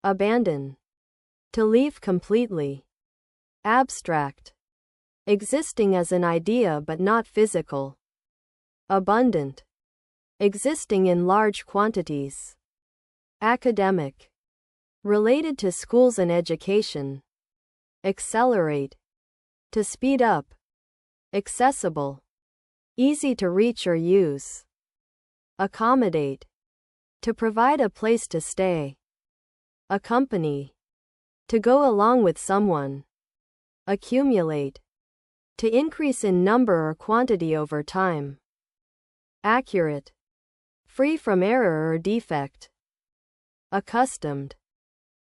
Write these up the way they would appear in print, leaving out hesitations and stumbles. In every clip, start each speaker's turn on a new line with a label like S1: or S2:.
S1: Abandon. To leave completely. Abstract. Existing as an idea but not physical. Abundant. Existing in large quantities. Academic. Related to schools and education. Accelerate. To speed up. Accessible. Easy to reach or use. Accommodate. To provide a place to stay. Accompany. To go along with someone. Accumulate. To increase in number or quantity over time. Accurate. Free from error or defect. Accustomed.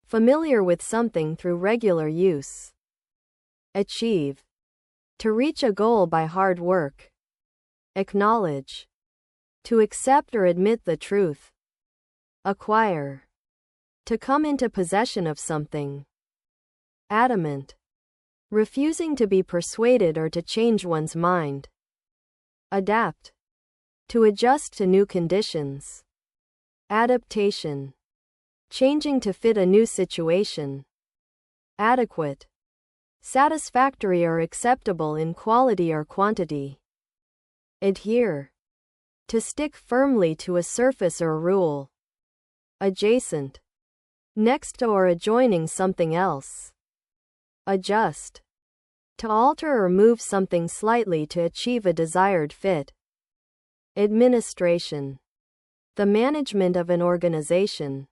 S1: Familiar with something through regular use. Achieve. To reach a goal by hard work. Acknowledge. To accept or admit the truth. Acquire. To come into possession of something. Adamant. Refusing to be persuaded or to change one's mind. Adapt. To adjust to new conditions. Adaptation. Changing to fit a new situation. Adequate. Satisfactory or acceptable in quality or quantity. Adhere. To stick firmly to a surface or rule. Adjacent. Next to or adjoining something else. Adjust. To alter or move something slightly to achieve a desired fit. Administration. The management of an organization.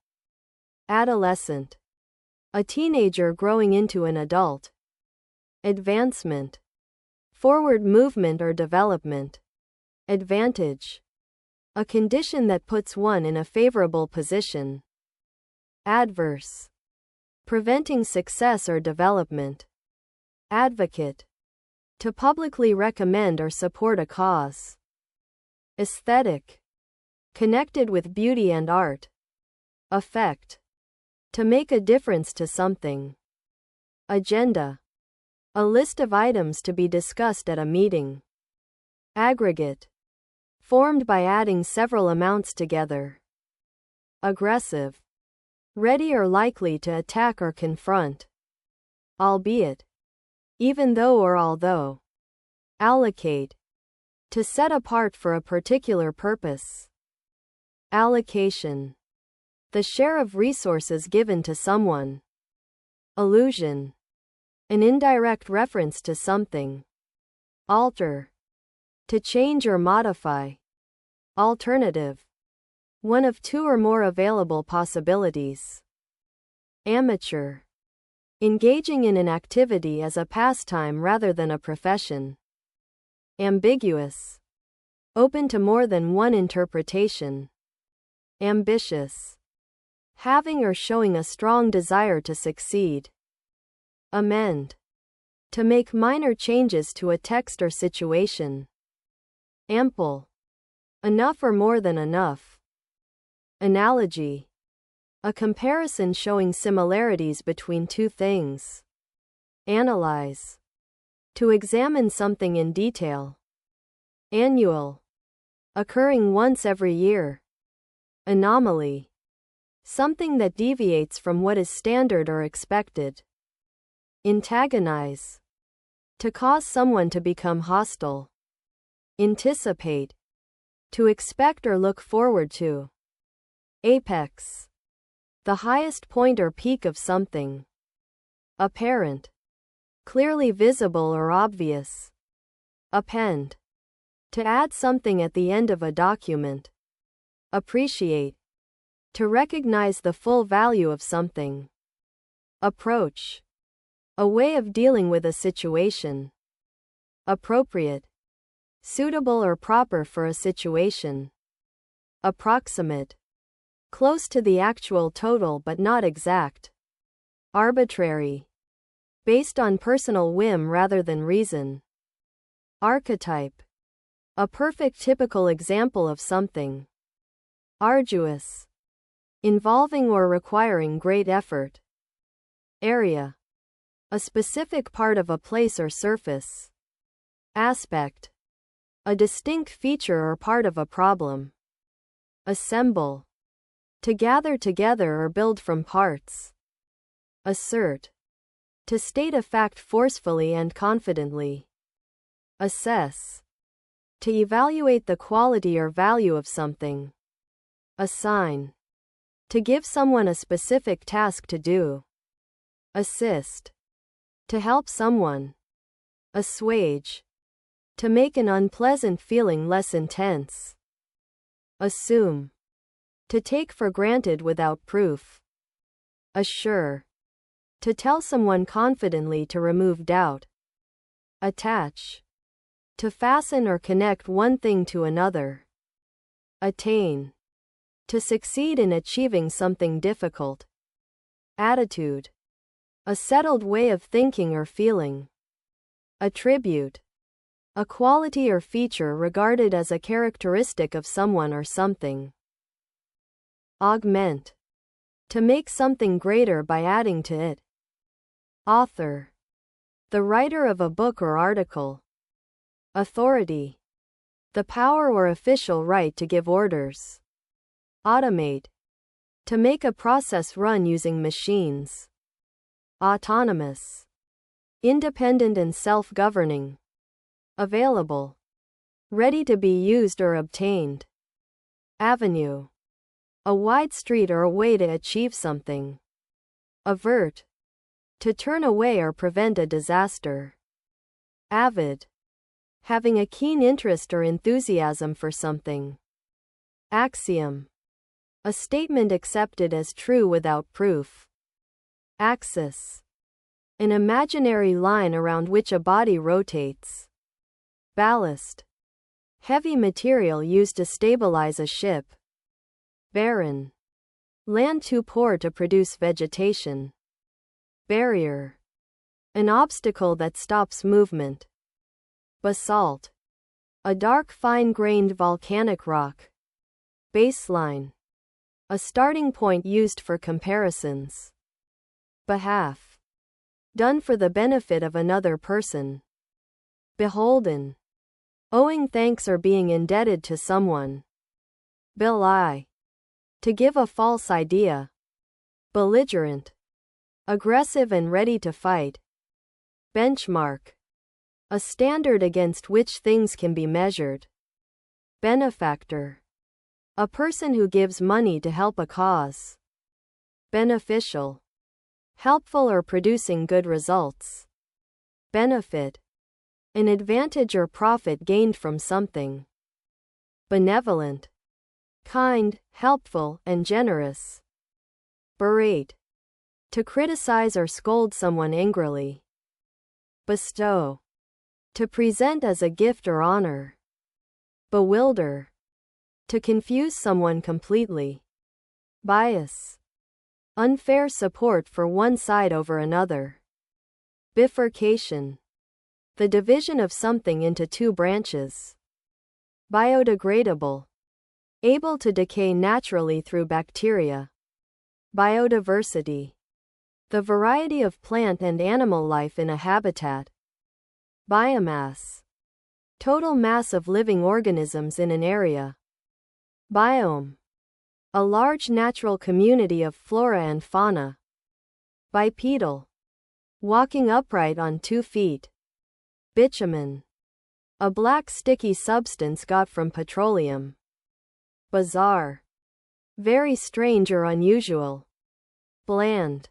S1: Adolescent. A teenager growing into an adult. Advancement. Forward movement or development. Advantage. A condition that puts one in a favorable position. Adverse. Preventing success or development. Advocate. To publicly recommend or support a cause. Aesthetic. Connected with beauty and art. Effect. To make a difference to something. Agenda. A list of items to be discussed at a meeting. Aggregate. Formed by adding several amounts together. Aggressive. Ready or likely to attack or confront. Albeit. Even though or although. Allocate. To set apart for a particular purpose. Allocation. The share of resources given to someone. Allusion. An indirect reference to something. Alter. To change or modify. Alternative. One of two or more available possibilities. Amateur. Engaging in an activity as a pastime rather than a profession. Ambiguous. Open to more than one interpretation. Ambitious. Having or showing a strong desire to succeed. Amend. To make minor changes to a text or situation. Ample. Enough or more than enough. Analogy. A comparison showing similarities between two things. Analyze. To examine something in detail. Annual. Occurring once every year. Anomaly. Something that deviates from what is standard or expected. Antagonize. To cause someone to become hostile. Anticipate. To expect or look forward to. Apex. The highest point or peak of something. Apparent. Clearly visible or obvious. Append. To add something at the end of a document. Appreciate. To recognize the full value of something. Approach. A way of dealing with a situation. Appropriate. Suitable or proper for a situation. Approximate. Close to the actual total but not exact. Arbitrary. Based on personal whim rather than reason. Archetype. A perfect typical example of something. Arduous. Involving or requiring great effort. Area. A specific part of a place or surface. Aspect. A distinct feature or part of a problem. Assemble. To gather together or build from parts. Assert. To state a fact forcefully and confidently. Assess. To evaluate the quality or value of something. Assign. To give someone a specific task to do. Assist. To help someone. Assuage. To make an unpleasant feeling less intense. Assume. To take for granted without proof. Assure. To tell someone confidently to remove doubt. Attach. To fasten or connect one thing to another. Attain. To succeed in achieving something difficult. Attitude. A settled way of thinking or feeling. Attribute. A quality or feature regarded as a characteristic of someone or something. Augment. To make something greater by adding to it. Author. The writer of a book or article. Authority. The power or official right to give orders. Automate. To make a process run using machines. Autonomous. Independent and self-governing. Available. Ready to be used or obtained. Avenue. A wide street or a way to achieve something. Avert. To turn away or prevent a disaster. Avid. Having a keen interest or enthusiasm for something. Axiom. A statement accepted as true without proof. Axis. An imaginary line around which a body rotates. Ballast. Heavy material used to stabilize a ship. Barren. Land too poor to produce vegetation. Barrier. An obstacle that stops movement. Basalt. A dark fine-grained volcanic rock. Baseline. A starting point used for comparisons. Behalf. Done for the benefit of another person. Beholden. Owing thanks or being indebted to someone. Belie. To give a false idea. Belligerent. Aggressive and ready to fight. Benchmark. A standard against which things can be measured. Benefactor. A person who gives money to help a cause. Beneficial. Helpful or producing good results. Benefit. An advantage or profit gained from something. Benevolent. Kind, helpful, and generous. Berate. To criticize or scold someone angrily. Bestow. To present as a gift or honor. Bewilder. To confuse someone completely. Bias. Unfair support for one side over another. Bifurcation. The division of something into two branches. Biodegradable. Able to decay naturally through bacteria. Biodiversity. The variety of plant and animal life in a habitat. Biomass. Total mass of living organisms in an area. Biome. A large natural community of flora and fauna. Bipedal. Walking upright on 2 feet. Bitumen. A black sticky substance got from petroleum. Bizarre. Very strange or unusual. Bland.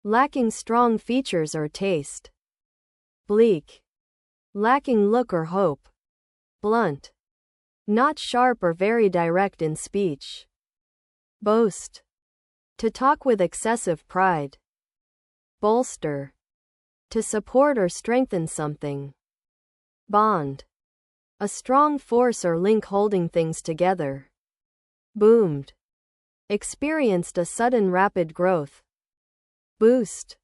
S1: Lacking strong features or taste. Bleak. Lacking look or hope. Blunt. Not sharp or very direct in speech. Boast. To talk with excessive pride. Bolster. To support or strengthen something. Bond. A strong force or link holding things together. Boomed. Experienced a sudden rapid growth. Boost.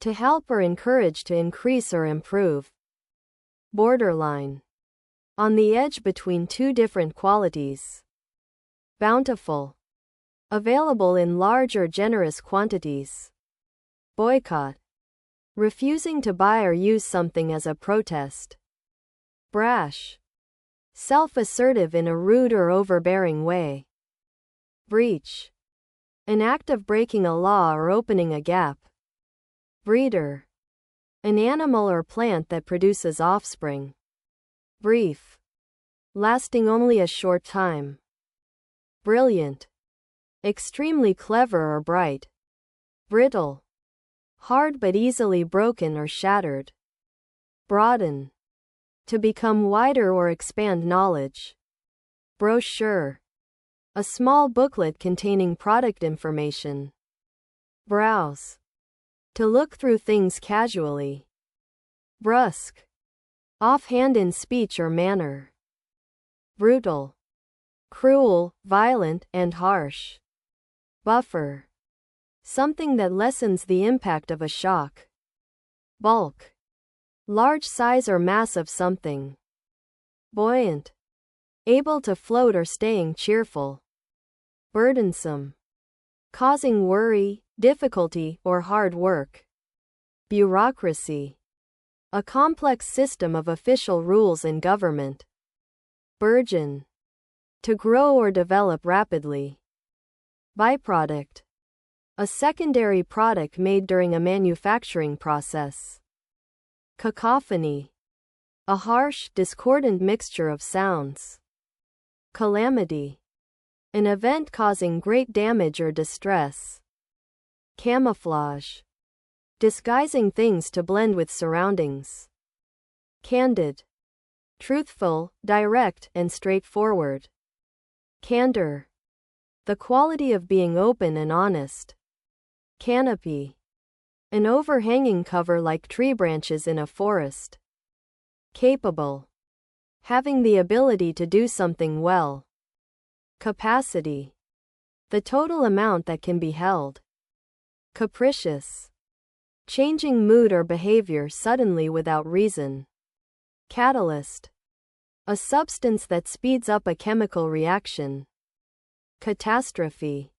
S1: To help or encourage to increase or improve. Borderline. On the edge between two different qualities. Bountiful. Available in large or generous quantities. Boycott. Refusing to buy or use something as a protest. Brash. Self-assertive in a rude or overbearing way. Breach. An act of breaking a law or opening a gap. Breeder. An animal or plant that produces offspring. Brief. Lasting only a short time. Brilliant. Extremely clever or bright. Brittle. Hard but easily broken or shattered. Broaden. To become wider or expand knowledge. Brochure. A small booklet containing product information. Browse. To look through things casually. Brusque. Offhand in speech or manner. Brutal. Cruel, violent, and harsh. Buffer. Something that lessens the impact of a shock. Bulk. Large size or mass of something. Buoyant. Able to float or staying cheerful. Burdensome. Causing worry, difficulty, or hard work. Bureaucracy. A complex system of official rules in government. Burgeon. To grow or develop rapidly. Byproduct. A secondary product made during a manufacturing process. Cacophony. A harsh, discordant mixture of sounds. Calamity. An event causing great damage or distress. Camouflage. Disguising things to blend with surroundings. Candid. Truthful, direct, and straightforward. Candor. The quality of being open and honest. Canopy. An overhanging cover like tree branches in a forest. Capable. Having the ability to do something well. Capacity. The total amount that can be held. Capricious. Changing mood or behavior suddenly without reason. Catalyst. A substance that speeds up a chemical reaction. Catastrophe.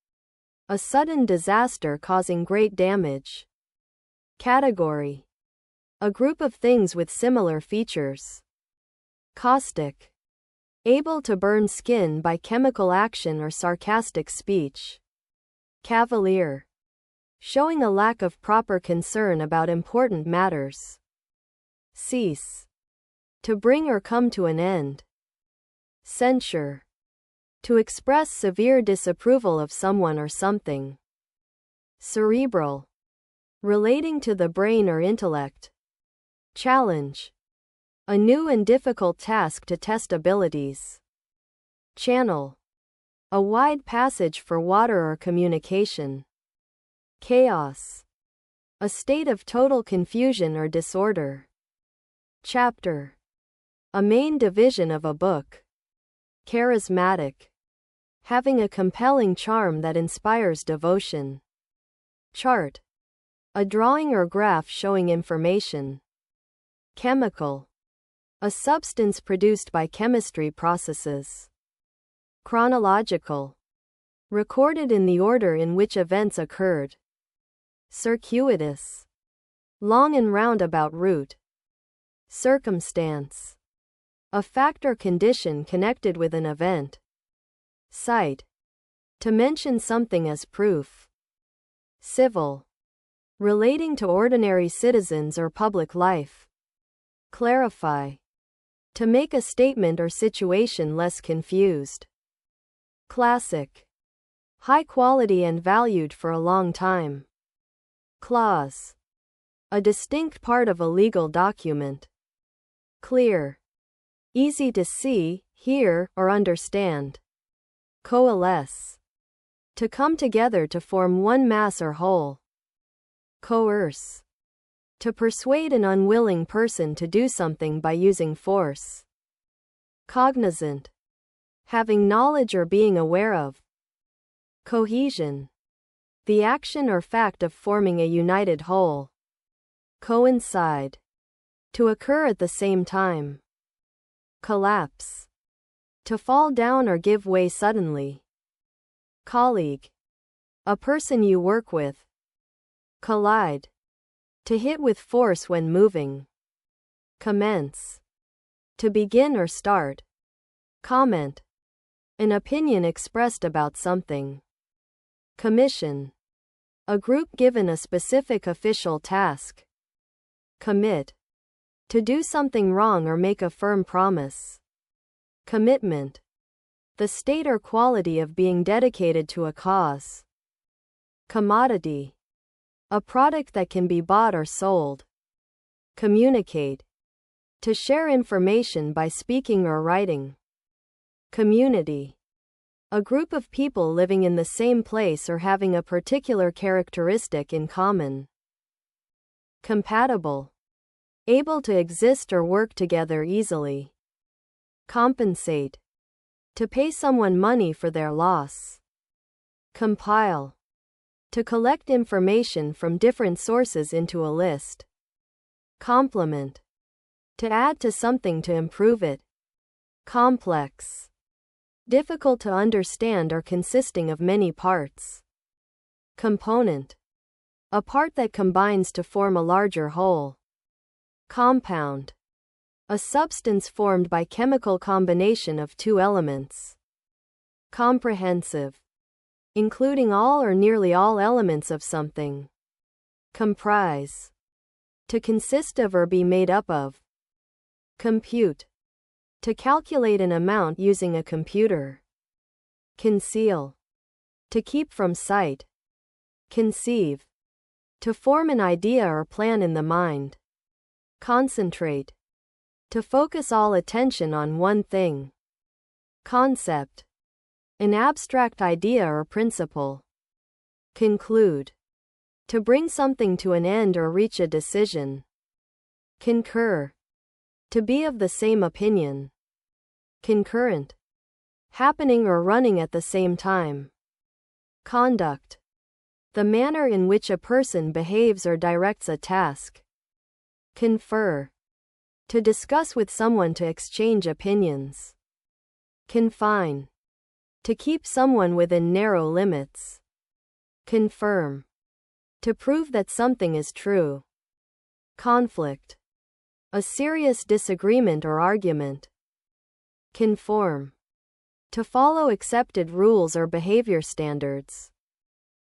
S1: A sudden disaster causing great damage. Category. A group of things with similar features. Caustic. Able to burn skin by chemical action or sarcastic speech. Cavalier. Showing a lack of proper concern about important matters. Cease. To bring or come to an end. Censure. To express severe disapproval of someone or something. Cerebral. Relating to the brain or intellect. Challenge. A new and difficult task to test abilities. Channel. A wide passage for water or communication. Chaos. A state of total confusion or disorder. Chapter. A main division of a book. Charismatic. Having a compelling charm that inspires devotion. Chart. A drawing or graph showing information. Chemical. A substance produced by chemistry processes. Chronological. Recorded in the order in which events occurred. Circuitous. Long and roundabout route. Circumstance. A fact or condition connected with an event. Cite. To mention something as proof. Civil. Relating to ordinary citizens or public life. Clarify. To make a statement or situation less confused. Classic. High quality and valued for a long time. Clause. A distinct part of a legal document. Clear. Easy to see, hear, or understand. Coalesce. To come together to form one mass or whole. Coerce. To persuade an unwilling person to do something by using force. Cognizant. Having knowledge or being aware of. Cohesion. The action or fact of forming a united whole. Coincide. To occur at the same time. Collapse. To fall down or give way suddenly. Colleague. A person you work with. Collide. To hit with force when moving. Commence. To begin or start. Comment. An opinion expressed about something. Commission. A group given a specific official task. Commit. To do something wrong or make a firm promise. Commitment. The state or quality of being dedicated to a cause. Commodity. A product that can be bought or sold. Communicate. To share information by speaking or writing. Community. A group of people living in the same place or having a particular characteristic in common. Compatible. Able to exist or work together easily. Compensate. To pay someone money for their loss. Compile. To collect information from different sources into a list. Complement. To add to something to improve it. Complex. Difficult to understand or consisting of many parts. Component. A part that combines to form a larger whole. Compound. A substance formed by chemical combination of two elements. Comprehensive. Including all or nearly all elements of something. Comprise. To consist of or be made up of. Compute. To calculate an amount using a computer. Conceal. To keep from sight. Conceive. To form an idea or plan in the mind. Concentrate. To focus all attention on one thing. Concept. An abstract idea or principle. Conclude. To bring something to an end or reach a decision. Concur. To be of the same opinion. Concurrent. Happening or running at the same time. Conduct. The manner in which a person behaves or directs a task. Confer. To discuss with someone, to exchange opinions. Confine. To keep someone within narrow limits. Confirm. To prove that something is true. Conflict. A serious disagreement or argument. Conform. To follow accepted rules or behavior standards.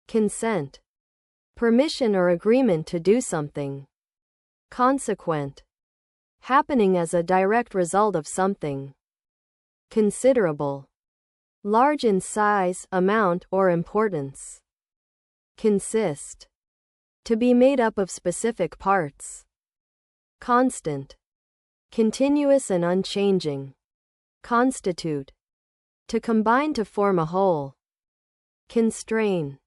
S1: Consent. Permission or agreement to do something. Consequent. Happening as a direct result of something. Considerable. Large in size, amount, or importance. Consist. To be made up of specific parts. Constant. Continuous and unchanging. Constitute. To combine to form a whole. Constrain.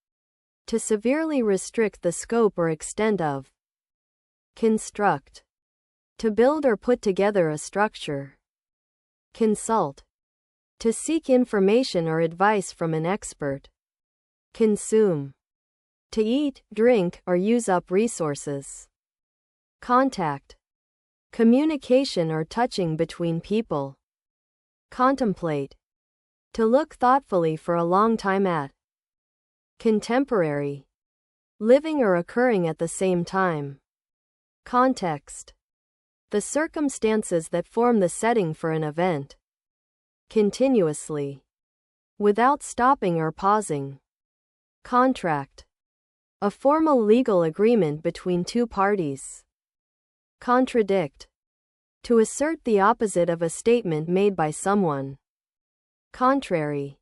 S1: To severely restrict the scope or extent of. Construct. To build or put together a structure. Consult. To seek information or advice from an expert. Consume. To eat, drink, or use up resources. Contact. Communication or touching between people. Contemplate. To look thoughtfully for a long time at. Contemporary. Living or occurring at the same time. Context. The circumstances that form the setting for an event. Continuously. Without stopping or pausing. Contract. A formal legal agreement between two parties. Contradict. To assert the opposite of a statement made by someone. Contrary.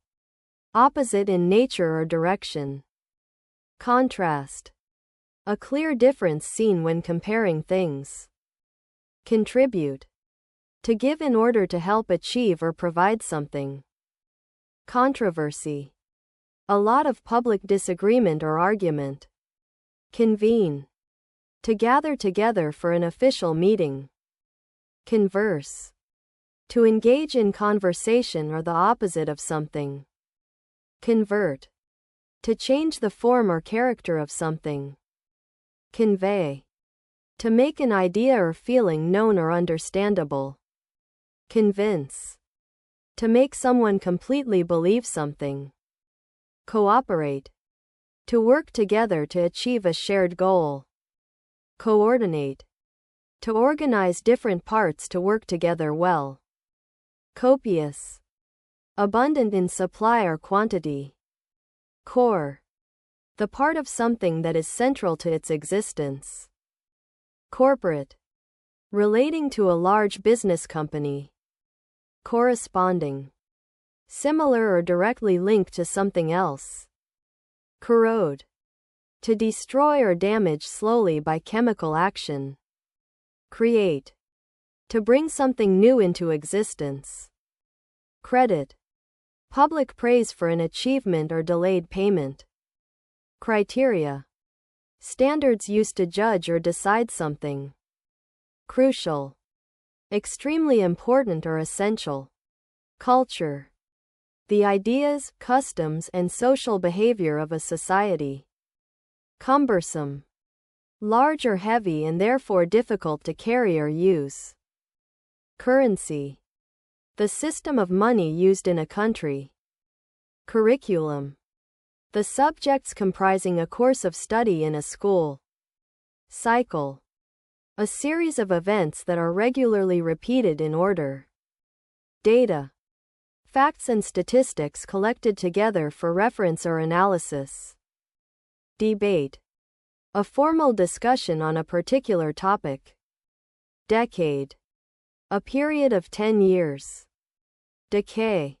S1: Opposite in nature or direction. Contrast. A clear difference seen when comparing things. Contribute. To give in order to help achieve or provide something. Controversy. A lot of public disagreement or argument. Convene. To gather together for an official meeting. Converse. To engage in conversation or the opposite of something. Convert. To change the form or character of something. Convey. To make an idea or feeling known or understandable. Convince. To make someone completely believe something. Cooperate. To work together to achieve a shared goal. Coordinate. To organize different parts to work together well. Copious. Abundant in supply or quantity. Core. the part of something that is central to its existence. Corporate, relating to a large business company. Corresponding, similar or directly linked to something else. Corrode, to destroy or damage slowly by chemical action. Create, to bring something new into existence. Credit, public praise for an achievement or delayed payment. Criteria, standards used to judge or decide something. Crucial, extremely important or essential. Culture, the ideas, customs, and social behavior of a society. Cumbersome, large or heavy and therefore difficult to carry or use. Currency, the system of money used in a country. Curriculum, the subjects comprising a course of study in a school. Cycle, a series of events that are regularly repeated in order. Data, facts and statistics collected together for reference or analysis. Debate, a formal discussion on a particular topic. Decade, a period of 10 years. Decay,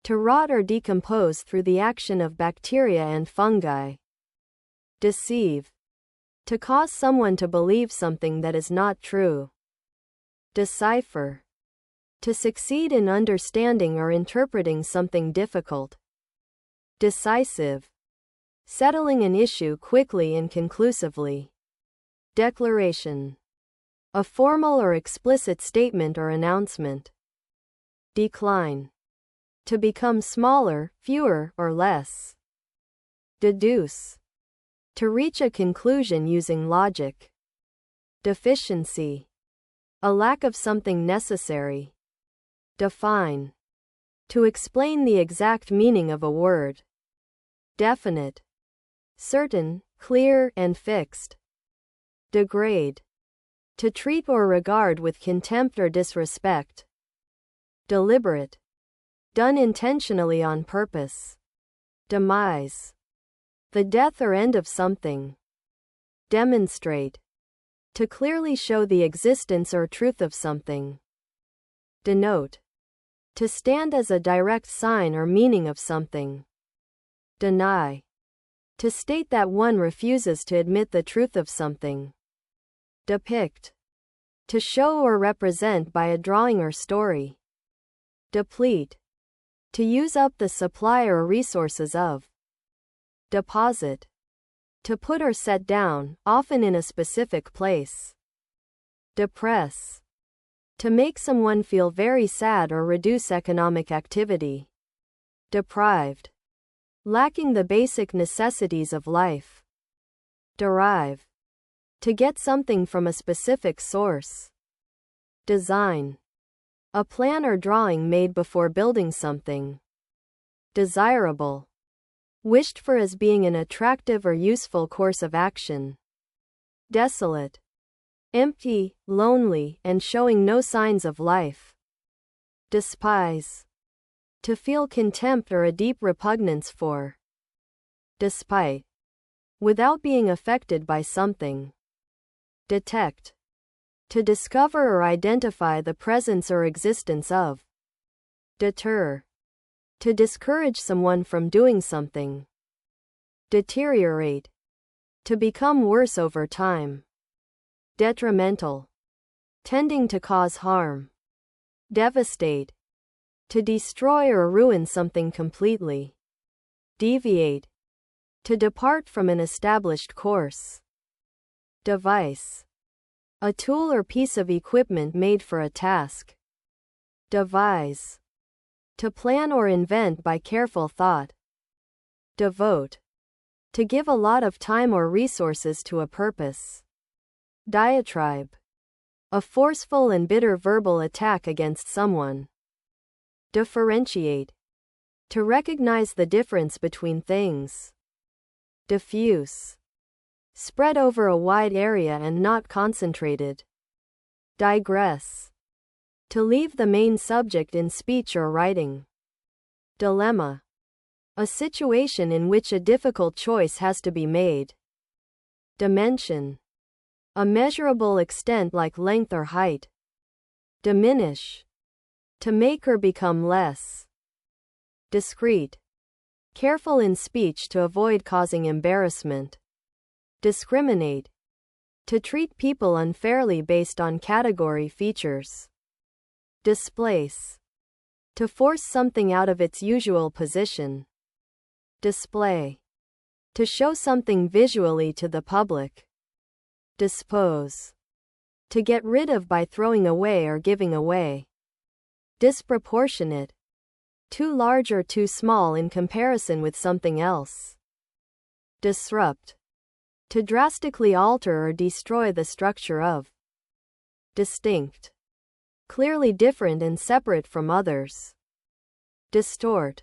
S1: to rot or decompose through the action of bacteria and fungi. Deceive, to cause someone to believe something that is not true. Decipher, to succeed in understanding or interpreting something difficult. Decisive, settling an issue quickly and conclusively. Declaration, a formal or explicit statement or announcement. Decline, to become smaller, fewer, or less. Deduce, to reach a conclusion using logic. Deficiency, a lack of something necessary. Define, to explain the exact meaning of a word. Definite, certain, clear, and fixed. Degrade, to treat or regard with contempt or disrespect. Deliberate, done intentionally on purpose. Demise, the death or end of something. Demonstrate, to clearly show the existence or truth of something. Denote, to stand as a direct sign or meaning of something. Deny, to state that one refuses to admit the truth of something. Depict, to show or represent by a drawing or story. Deplete, to use up the supply or resources of. Deposit, to put or set down, often in a specific place. Depress, to make someone feel very sad or reduce economic activity. Deprived, lacking the basic necessities of life. Derive, to get something from a specific source. Design, a plan or drawing made before building something. Desirable, wished for as being an attractive or useful course of action. Desolate, empty, lonely, and showing no signs of life. Despise, to feel contempt or a deep repugnance for. Despite, without being affected by something. Detect, to discover or identify the presence or existence of. Deter, to discourage someone from doing something. Deteriorate, to become worse over time. Detrimental, tending to cause harm. Devastate, to destroy or ruin something completely. Deviate, to depart from an established course. Device, a tool or piece of equipment made for a task. Devise, to plan or invent by careful thought. Devote, to give a lot of time or resources to a purpose. Diatribe, a forceful and bitter verbal attack against someone. Differentiate, to recognize the difference between things. Diffuse, spread over a wide area and not concentrated. Digress, to leave the main subject in speech or writing. Dilemma, A situation in which a difficult choice has to be made. Dimension. A measurable extent like length or height. Diminish. To make or become less. Discreet. Careful in speech to avoid causing embarrassment. Discriminate. To treat people unfairly based on category features. Displace. To force something out of its usual position. Display. To show something visually to the public. Dispose. To get rid of by throwing away or giving away. Disproportionate. Too large or too small in comparison with something else. Disrupt. To drastically alter or destroy the structure of. Distinct. Clearly different and separate from others. Distort.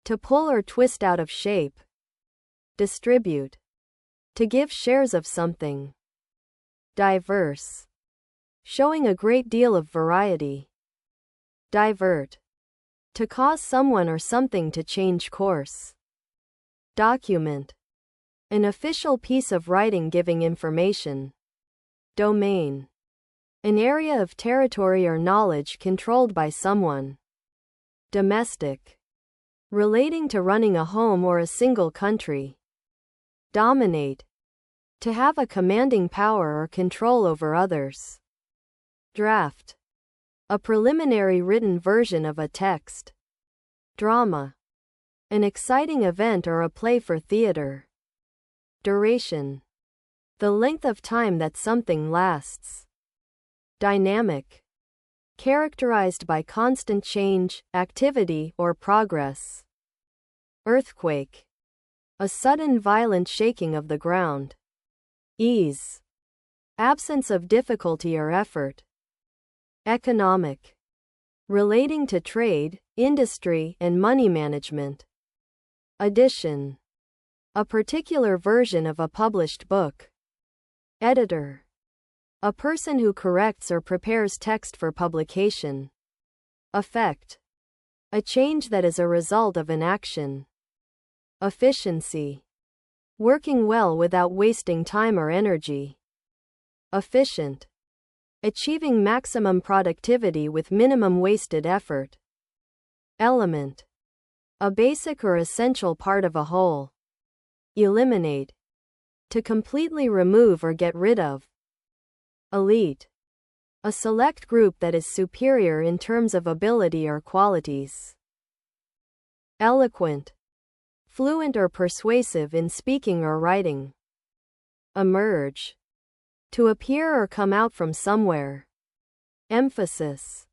S1: To pull or twist out of shape. Distribute. To give shares of something. Diverse. Showing a great deal of variety. Divert. To cause someone or something to change course. Document. An official piece of writing giving information. Domain. An area of territory or knowledge controlled by someone. Domestic. Relating to running a home or a single country. Dominate. To have a commanding power or control over others. Draft. A preliminary written version of a text. Drama. An exciting event or a play for theater. Duration. The length of time that something lasts. Dynamic. Characterized by constant change, activity, or progress. Earthquake. A sudden violent shaking of the ground. Ease. Absence of difficulty or effort. Economic. Relating to trade, industry, and money management. Edition. A particular version of a published book. Editor. A person who corrects or prepares text for publication. Effect. A change that is a result of an action. Efficiency. Working well without wasting time or energy. Efficient. Achieving maximum productivity with minimum wasted effort. Element. A basic or essential part of a whole. Eliminate. To completely remove or get rid of. Elite. A select group that is superior in terms of ability or qualities. Eloquent. Fluent or persuasive in speaking or writing. Emerge. To appear or come out from somewhere. Emphasis.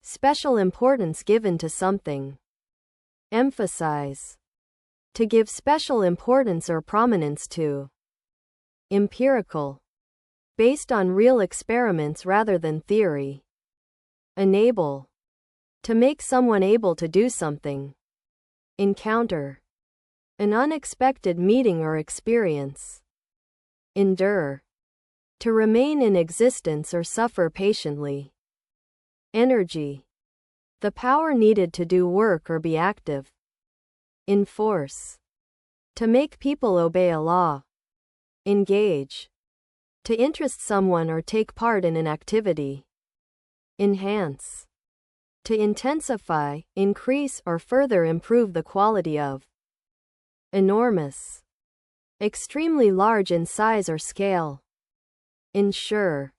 S1: Special importance given to something. Emphasize. To give special importance or prominence to. Empirical. Based on real experiments rather than theory. Enable. To make someone able to do something. Encounter. An unexpected meeting or experience. Endure. To remain in existence or suffer patiently. Energy. The power needed to do work or be active. Enforce. To make people obey a law. Engage. To interest someone or take part in an activity. Enhance. To intensify, increase, or further improve the quality of. Enormous. Extremely large in size or scale. Ensure.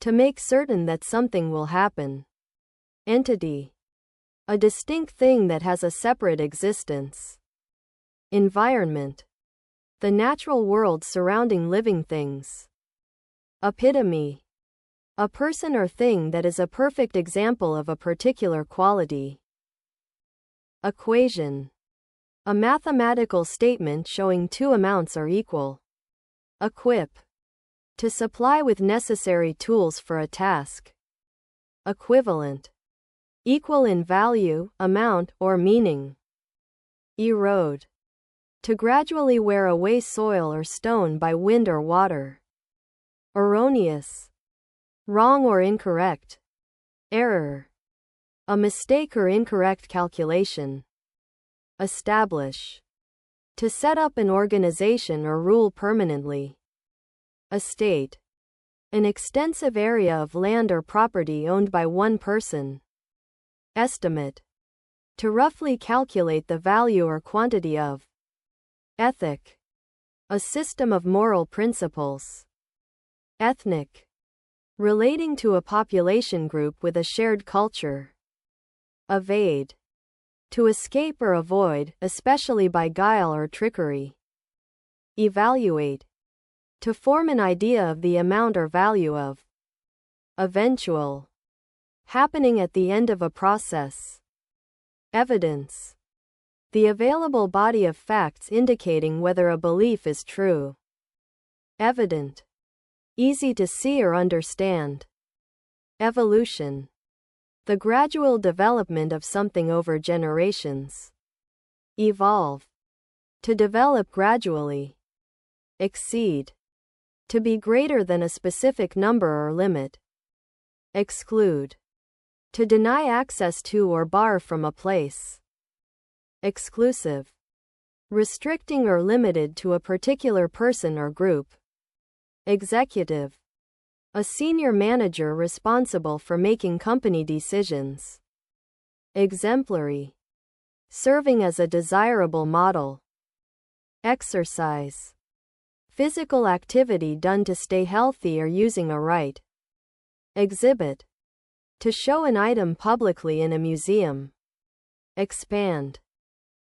S1: To make certain that something will happen. Entity. A distinct thing that has a separate existence. Environment. The natural world surrounding living things. Epitome. A person or thing that is a perfect example of a particular quality. Equation. A mathematical statement showing two amounts are equal. Equip. To supply with necessary tools for a task. Equivalent. Equal in value, amount, or meaning. Erode. To gradually wear away soil or stone by wind or water. Erroneous. Wrong or incorrect. Error. A mistake or incorrect calculation. establish, to set up an organization or rule permanently. Estate, an extensive area of land or property owned by one person. Estimate, to roughly calculate the value or quantity of. Ethic, a system of moral principles. Ethnic, relating to a population group with a shared culture. Evade, to escape or avoid, especially by guile or trickery. Evaluate, to form an idea of the amount or value of. Eventual, happening at the end of a process. Evidence, the available body of facts indicating whether a belief is true. Evident, easy to see or understand. Evolution, the gradual development of something over generations. Evolve, to develop gradually. Exceed, to be greater than a specific number or limit. Exclude, to deny access to or bar from a place. Exclusive, restricting or limited to a particular person or group. Executive, a senior manager responsible for making company decisions. Exemplary, serving as a desirable model. Exercise, physical activity done to stay healthy or using a right. Exhibit, to show an item publicly in a museum. Expand,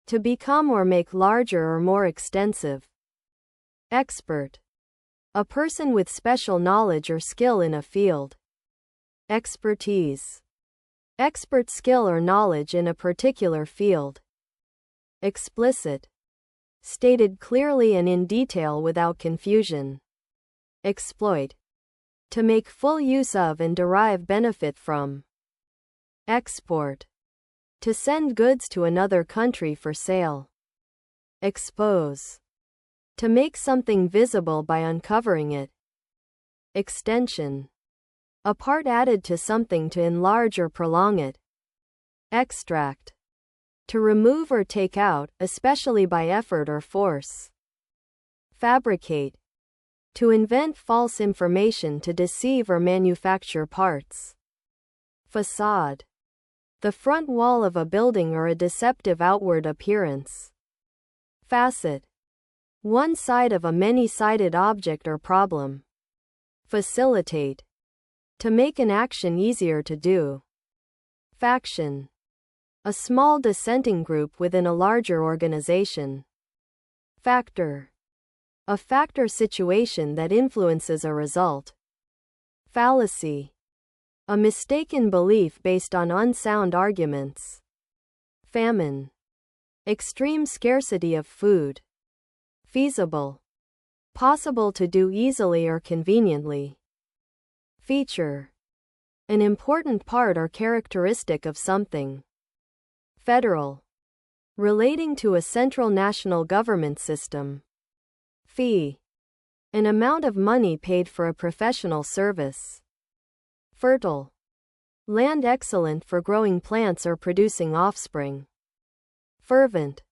S1: to become or make larger or more extensive. Expert, a person with special knowledge or skill in a field. Expertise, expert skill or knowledge in a particular field. Explicit, stated clearly and in detail without confusion. Exploit, to make full use of and derive benefit from. Export, to send goods to another country for sale. Expose, to make something visible by uncovering it. Extension, a part added to something to enlarge or prolong it. Extract, to remove or take out, especially by effort or force. Fabricate, to invent false information to deceive or manufacture parts. Facade, the front wall of a building or a deceptive outward appearance. Facet, one side of a many-sided object or problem. Facilitate, to make an action easier to do. Faction, a small dissenting group within a larger organization. Factor, a factor situation that influences a result. Fallacy, a mistaken belief based on unsound arguments. Famine, extreme scarcity of food. Feasible, possible to do easily or conveniently. Feature, an important part or characteristic of something. Federal, relating to a central national government system. Fee, an amount of money paid for a professional service. Fertile, land excellent for growing plants or producing offspring. Fervent,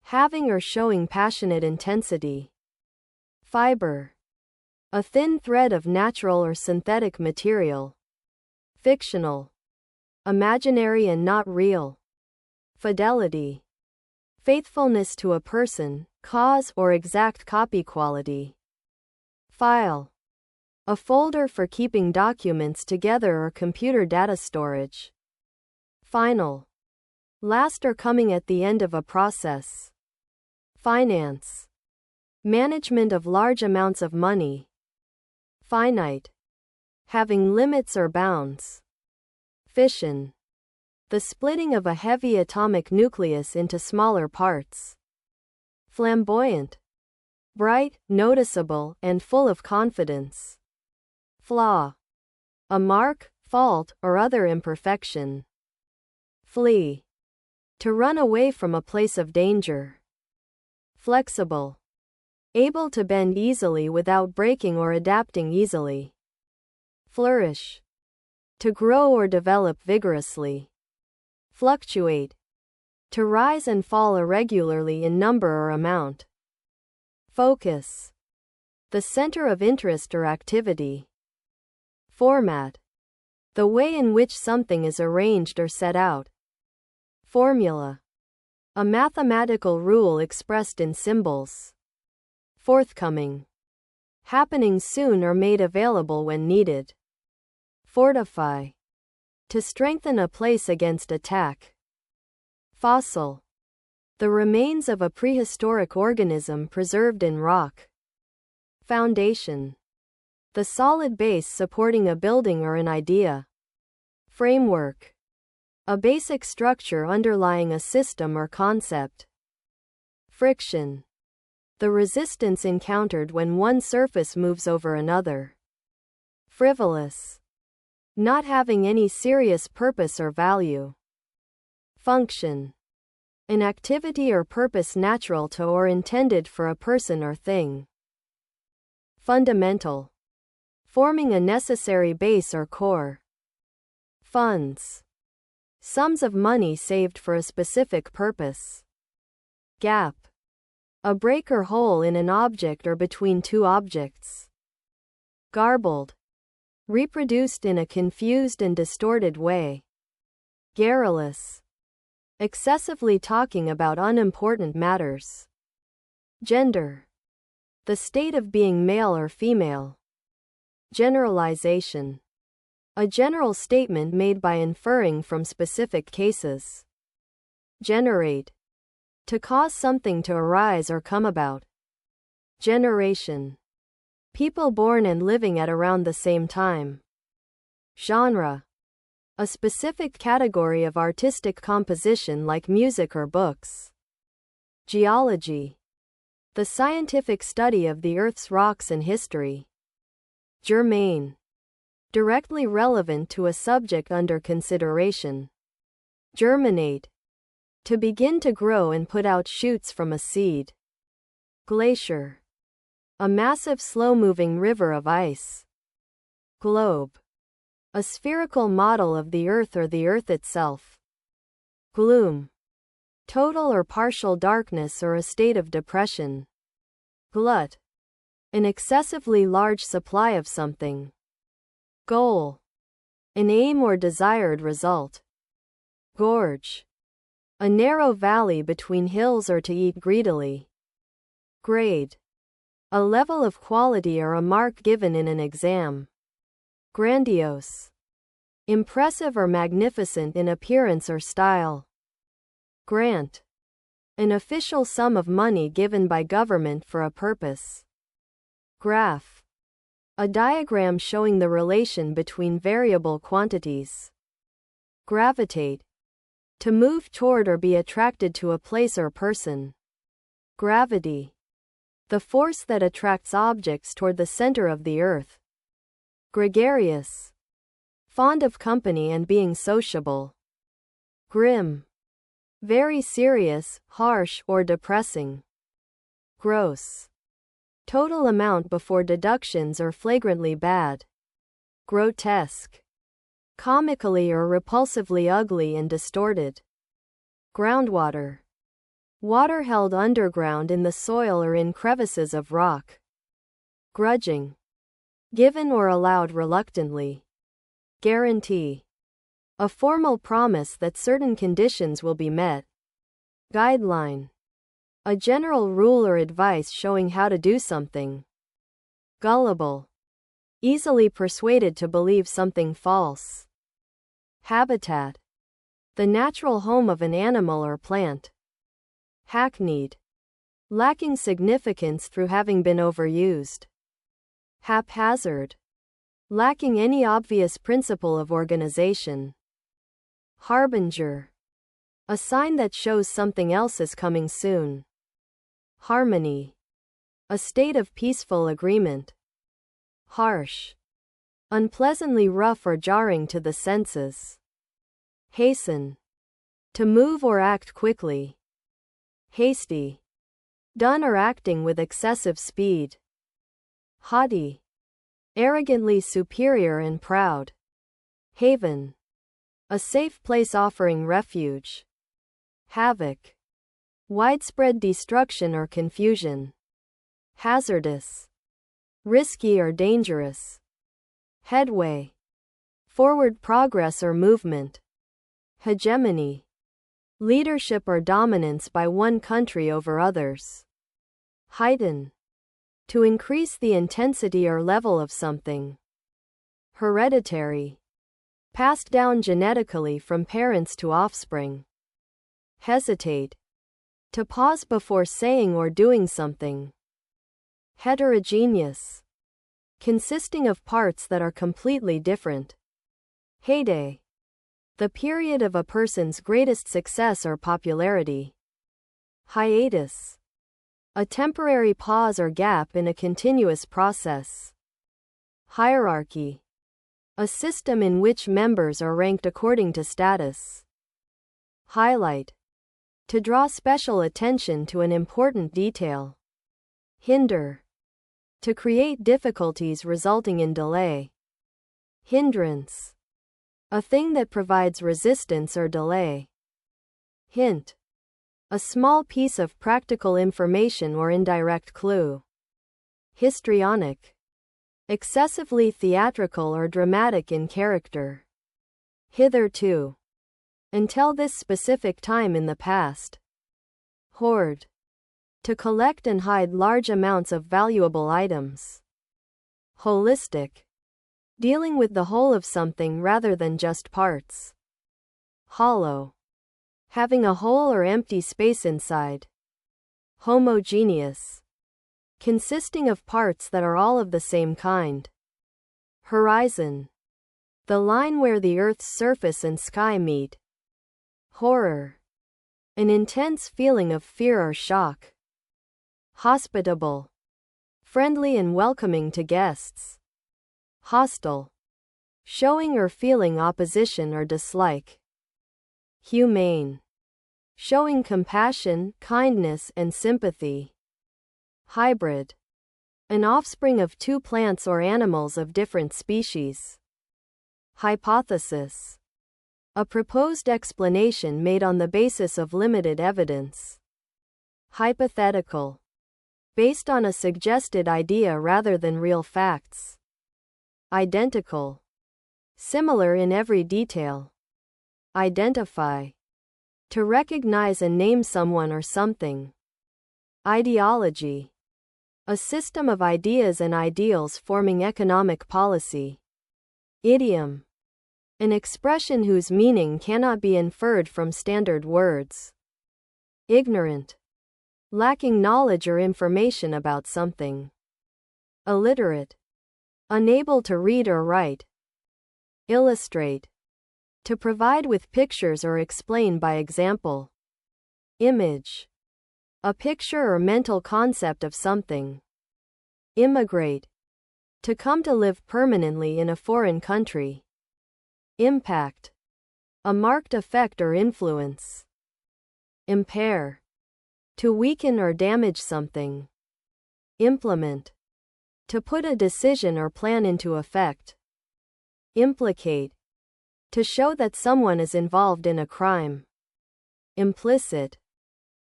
S1: having or showing passionate intensity. Fiber, a thin thread of natural or synthetic material. Fictional, imaginary and not real. Fidelity, faithfulness to a person, cause, or exact copy quality. File, a folder for keeping documents together or computer data storage. Final, last or coming at the end of a process. Finance, management of large amounts of money. Finite, having limits or bounds. Fission, the splitting of a heavy atomic nucleus into smaller parts. Flamboyant, bright, noticeable, and full of confidence. Flaw, a mark, fault, or other imperfection. Flee, to run away from a place of danger. Flexible, able to bend easily without breaking or adapting easily. Flourish, to grow or develop vigorously. Fluctuate, To rise and fall irregularly in number or amount. Focus. The center of interest or activity. Format. The way in which something is arranged or set out. Formula. A mathematical rule expressed in symbols. Forthcoming. Happening soon or made available when needed. Fortify. To strengthen a place against attack. Fossil. The remains of a prehistoric organism preserved in rock. Foundation. The solid base supporting a building or an idea. Framework. A basic structure underlying a system or concept. Friction. The resistance encountered when one surface moves over another. Frivolous. Not having any serious purpose or value. Function. An activity or purpose natural to or intended for a person or thing. Fundamental. Forming a necessary base or core. Funds. Sums of money saved for a specific purpose. Gap. A break or hole in an object or between two objects. Garbled. Reproduced in a confused and distorted way. Garrulous. Excessively talking about unimportant matters. Gender. The state of being male or female. Generalization. A general statement made by inferring from specific cases. Generate. To cause something to arise or come about. Generation. People born and living at around the same time. Genre. A specific category of artistic composition like music or books. Geology. The scientific study of the Earth's rocks and history. Germane. Directly relevant to a subject under consideration. Germinate. To begin to grow and put out shoots from a seed. Glacier. A massive slow-moving river of ice. Globe. A spherical model of the Earth or the Earth itself. Gloom. Total or partial darkness or a state of depression. Glut. An excessively large supply of something. Goal. An aim or desired result. Gorge. A narrow valley between hills or to eat greedily. Grade. A level of quality or a mark given in an exam. Grandiose. Impressive or magnificent in appearance or style. Grant. An official sum of money given by government for a purpose. Graph. A diagram showing the relation between variable quantities. Gravitate. To move toward or be attracted to a place or person. Gravity. The force that attracts objects toward the center of the earth. Gregarious. Fond of company and being sociable. Grim. Very serious, harsh, or depressing. Gross. Total amount before deductions or flagrantly bad. Grotesque. Comically or repulsively ugly and distorted. Groundwater. Water held underground in the soil or in crevices of rock. Grudging. Given or allowed reluctantly. Guarantee. A formal promise that certain conditions will be met. Guideline. A general rule or advice showing how to do something. Gullible. Easily persuaded to believe something false. Habitat. The natural home of an animal or plant. Hackneyed. Lacking significance through having been overused. Haphazard. Lacking any obvious principle of organization. Harbinger. A sign that shows something else is coming soon. Harmony. A state of peaceful agreement. Harsh. Unpleasantly rough or jarring to the senses. Hasten. To move or act quickly. Hasty. Done or acting with excessive speed. Haughty. Arrogantly superior and proud. Haven. A safe place offering refuge. havoc, widespread destruction or confusion, hazardous, risky or dangerous, headway, forward progress or movement, hegemony, leadership or dominance by one country over others, heighten, to increase the intensity or level of something, hereditary, passed down genetically from parents to offspring, hesitate, to pause before saying or doing something, heterogeneous, consisting of parts that are completely different, heyday, the period of a person's greatest success or popularity, hiatus, a temporary pause or gap in a continuous process, hierarchy, a system in which members are ranked according to status, highlight, to draw special attention to an important detail, hinder, to create difficulties resulting in delay, hindrance, a thing that provides resistance or delay, hint, a small piece of practical information or indirect clue, histrionic, excessively theatrical or dramatic in character, hitherto, until this specific time in the past, hoard, to collect and hide large amounts of valuable items, holistic, dealing with the whole of something rather than just parts, hollow, having a hole or empty space inside, homogeneous, consisting of parts that are all of the same kind, horizon, the line where the Earth's surface and sky meet, horror, an intense feeling of fear or shock, hospitable, friendly and welcoming to guests, hostile, showing or feeling opposition or dislike, humane, showing compassion, kindness, and sympathy, hybrid, an offspring of two plants or animals of different species, hypothesis, a proposed explanation made on the basis of limited evidence, hypothetical, based on a suggested idea rather than real facts, identical, similar in every detail, identify, to recognize and name someone or something, ideology, a system of ideas and ideals forming economic policy, idiom, an expression whose meaning cannot be inferred from standard words, ignorant, lacking knowledge or information about something, illiterate, unable to read or write, illustrate, to provide with pictures or explain by example, image, a picture or mental concept of something, immigrate, to come to live permanently in a foreign country, impact, a marked effect or influence, impair, to weaken or damage something, implement, to put a decision or plan into effect, implicate, to show that someone is involved in a crime, implicit,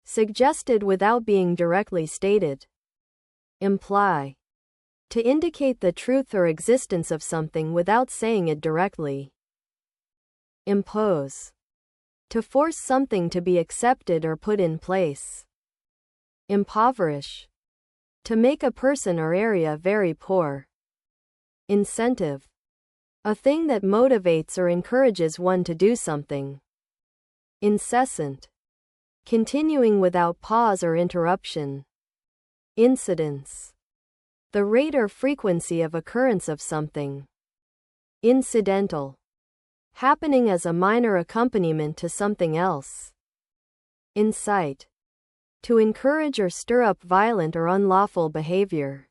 S1: suggested without being directly stated, imply, to indicate the truth or existence of something without saying it directly, impose, to force something to be accepted or put in place, impoverish, to make a person or area very poor, incentive, a thing that motivates or encourages one to do something, incessant, continuing without pause or interruption, incidence, the rate or frequency of occurrence of something, incidental, happening as a minor accompaniment to something else, incite, to encourage or stir up violent or unlawful behavior,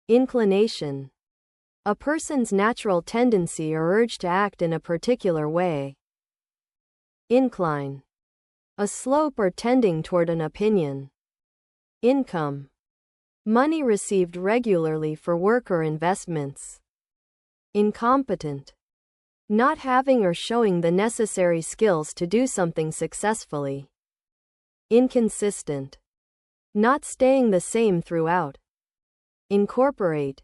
S1: inclination, a person's natural tendency or urge to act in a particular way, incline, a slope or tending toward an opinion, income, money received regularly for work or investments, incompetent, not having or showing the necessary skills to do something successfully. Inconsistent. Not staying the same throughout. Incorporate.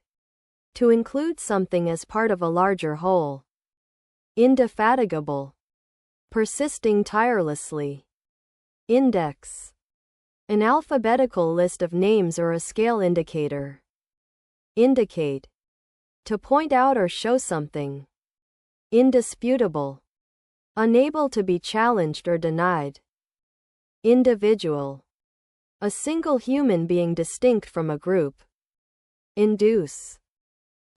S1: To include something as part of a larger whole. Indefatigable. Persisting tirelessly. Index. An alphabetical list of names or a scale indicator. Indicate. To point out or show something. Indisputable. Unable to be challenged or denied. Individual. A single human being distinct from a group. Induce.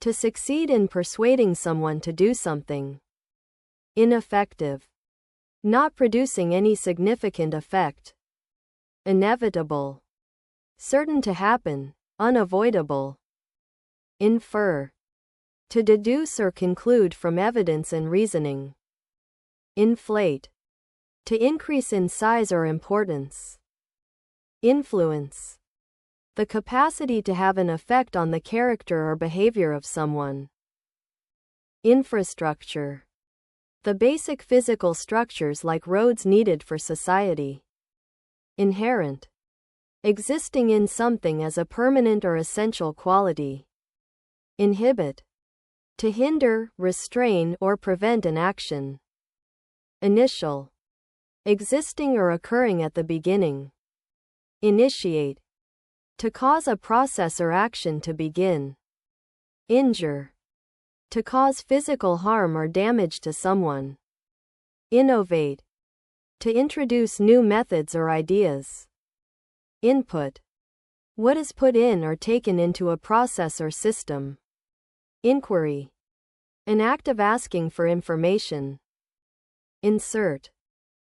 S1: To succeed in persuading someone to do something. Ineffective. Not producing any significant effect. Inevitable. Certain to happen, unavoidable. Infer. To deduce or conclude from evidence and reasoning. Inflate. To increase in size or importance. Influence. The capacity to have an effect on the character or behavior of someone. Infrastructure. The basic physical structures like roads needed for society. Inherent. Existing in something as a permanent or essential quality. Inhibit. To hinder, restrain, or prevent an action. Initial. Existing or occurring at the beginning. Initiate. To cause a process or action to begin. Injure. To cause physical harm or damage to someone. Innovate. To introduce new methods or ideas. Input. What is put in or taken into a process or system. Inquiry. An act of asking for information. Insert.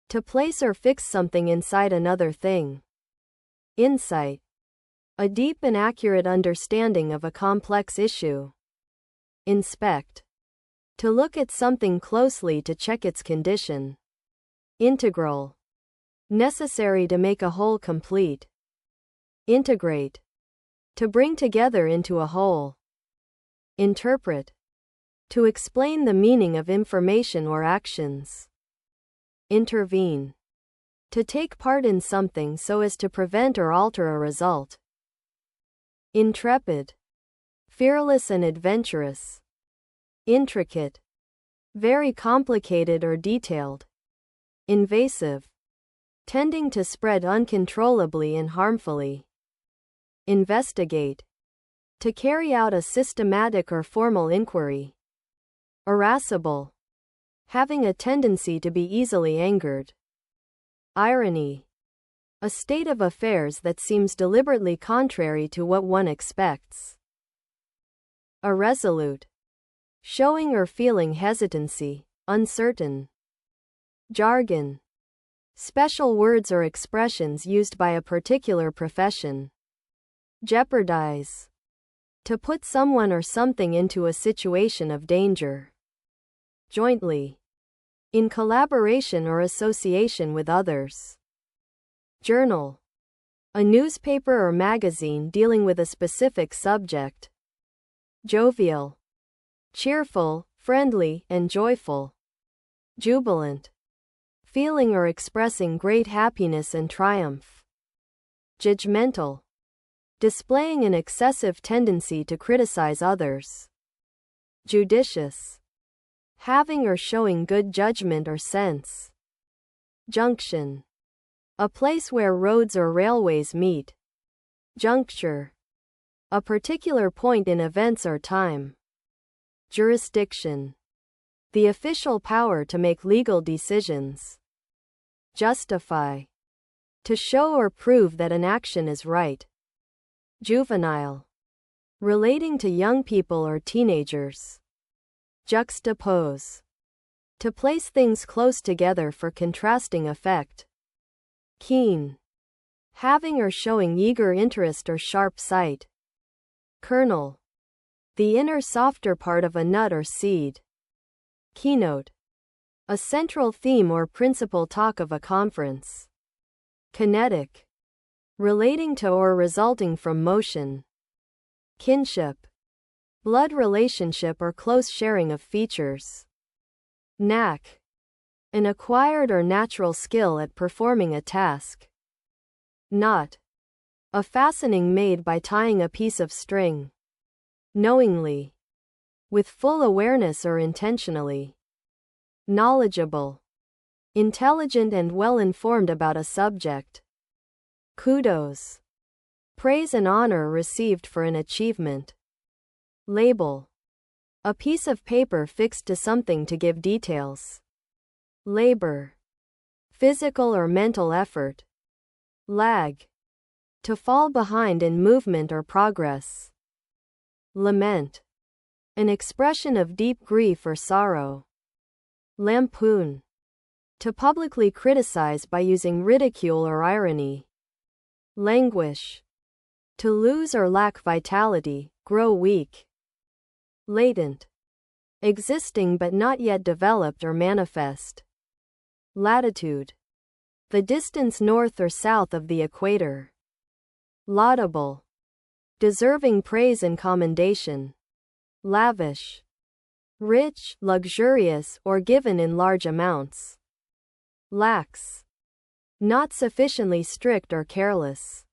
S1: To place or fix something inside another thing. Insight. A deep and accurate understanding of a complex issue. Inspect. To look at something closely to check its condition. Integral. Necessary to make a whole complete. Integrate. To bring together into a whole. Interpret. To explain the meaning of information or actions. Intervene. To take part in something so as to prevent or alter a result. Intrepid. Fearless and adventurous. Intricate. Very complicated or detailed. Invasive. Tending to spread uncontrollably and harmfully. Investigate. To carry out a systematic or formal inquiry. Irascible. Having a tendency to be easily angered. Irony. A state of affairs that seems deliberately contrary to what one expects. Irresolute. Showing or feeling hesitancy, uncertain. Jargon. Special words or expressions used by a particular profession. Jeopardize. To put someone or something into a situation of danger. Jointly. In collaboration or association with others. Journal. A newspaper or magazine dealing with a specific subject. Jovial. Cheerful, friendly, and joyful. Jubilant. Feeling or expressing great happiness and triumph. Judgmental. Displaying an excessive tendency to criticize others. Judicious. Having or showing good judgment or sense. Junction. A place where roads or railways meet. Juncture. A particular point in events or time. Jurisdiction. The official power to make legal decisions. Justify. To show or prove that an action is right. Juvenile. Relating to young people or teenagers. Juxtapose. To place things close together for contrasting effect. Keen. Having or showing eager interest or sharp sight. Kernel. The inner softer part of a nut or seed. Keynote. A central theme or principal talk of a conference. Kinetic. Relating to or resulting from motion. Kinship. Blood relationship or close sharing of features. Knack. An acquired or natural skill at performing a task. Knot. A fastening made by tying a piece of string. Knowingly. With full awareness or intentionally. Knowledgeable. Intelligent and well-informed about a subject. Kudos. Praise and honor received for an achievement. Label. A piece of paper fixed to something to give details. Labor. Physical or mental effort. Lag. To fall behind in movement or progress. Lament. An expression of deep grief or sorrow. Lampoon. To publicly criticize by using ridicule or irony. Languish. To lose or lack vitality, grow weak. Latent. Existing but not yet developed or manifest. Latitude. The distance north or south of the equator. Laudable. Deserving praise and commendation. Lavish. Rich, luxurious, or given in large amounts. Lax. Not sufficiently strict or careless.